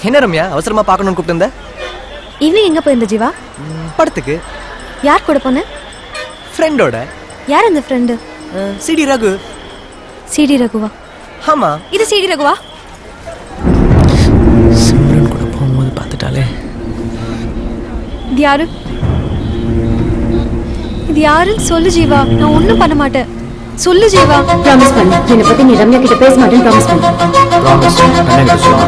என்ன ரம்யா அவசரமா பார்க்கணும்னு கூப்பிட்டு ஈவினிங் எங்க போயிருந்த ஜீவா? படத்துக்கு. யார் கூட போன? ஃப்ரெண்டோட. யார் அந்த ஃப்ரெண்டு? சிடி ரகு. சிடி ரகுவா? ஆமா. இது சிடி ரகுவா? சிம்ரன் கூட போகும்போது பார்த்துட்டாலே. இது யாரு? இது யாருன்னு சொல்லு ஜீவா. நான் ஒண்ணும் பண்ண மாட்டேன். சொல்லு ஜீவா. ப்ராமிஸ் பண்ணு. என்னை பத்தி நீ ரம்யா கிட்ட பேச மாட்டேன்னு ப்ராமிஸ் பண்ணு. ப்ராமிஸ். என்ன சொல்லுங்க.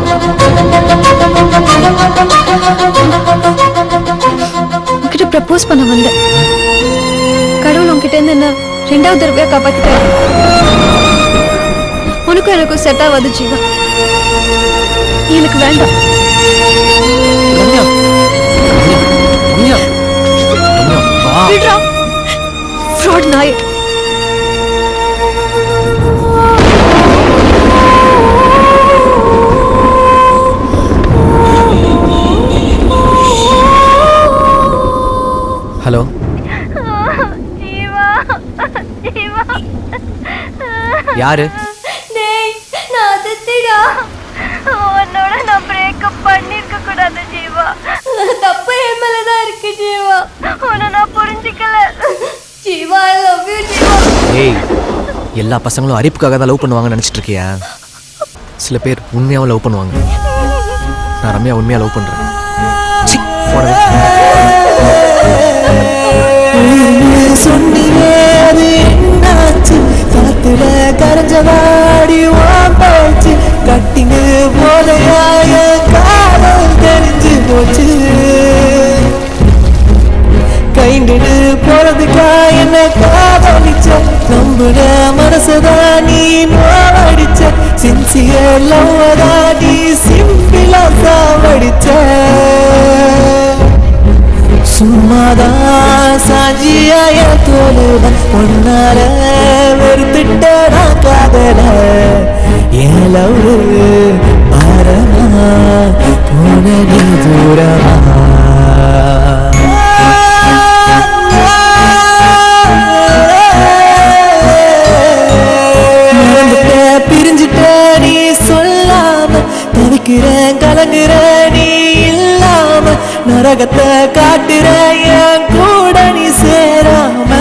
உன்கிட்ட ப்ரப்போஸ் பண்ண வந்தேன். கடவுள் உன்கிட்ட இருந்து என்ன ரெண்டாவது தடவையா காப்பாத்திட்டாரு. உனக்கும் எனக்கும் செட் ஆகாது ஜீவா. எனக்கு வேண்டாம். ரம்யா. ரம்யா. ரம்யா. விட்றா. ஃப்ராட் நாய். ஹலோ ஜீவா. ஜீவா. யாரு? டேய் நான் அதித்திடா. உன்னோட நான் பிரேக்கப் பண்ணிருக்க கூடாது ஜீவா. தப்பு என் மேலதான் இருக்கு ஜீவா. உன்னை நான் புரிஞ்சுக்கல Jeeva. I love you Jeeva. ஏய், எல்லா பசங்களும் அரிப்புக்காக தான் லவ் பண்ணுவாங்கன்னு நினைச்சிட்டு இருக்கியா? சில பேர் உண்மையாவும் லவ் பண்ணுவாங்க. நான் ரம்யா உண்மையா லவ் பண்றேன். காத்துல கரைஞ்சவாடி வாச்சு கட்டிங்கு போதையாய காலம் தெரிஞ்சு போச்சு. கைண்டு போறதுக்கா என்ன காதலிச்ச நம்புற மனசதான் நீ நோடிச்ச. சின்சியர் லவ்வதா நீ சிம்பிளா சாவடிச்ச. சும்மாதான் சாஞ்சியாய தோலுடன் ஒன்னால வெறுத்துட்ட நான் காதல. ஏன் லவ் பாரமா போன நீ தூரமா. பிரிஞ்சுட்ட நீ சொல்லாம தவிக்கிறேன் கலங்குற நீ இல்லாம. நரகத்தை காட்டுற என் கூட நீ சேராம.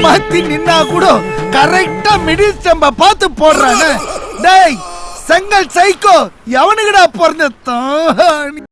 மாத்தி நின்னா கூட கரெக்டா மிடில் ஸ்டம்ப பார்த்து போடுறானே. டேய் செங்கல் சைக்கோ எவனுக்குடா பிறந்தான்?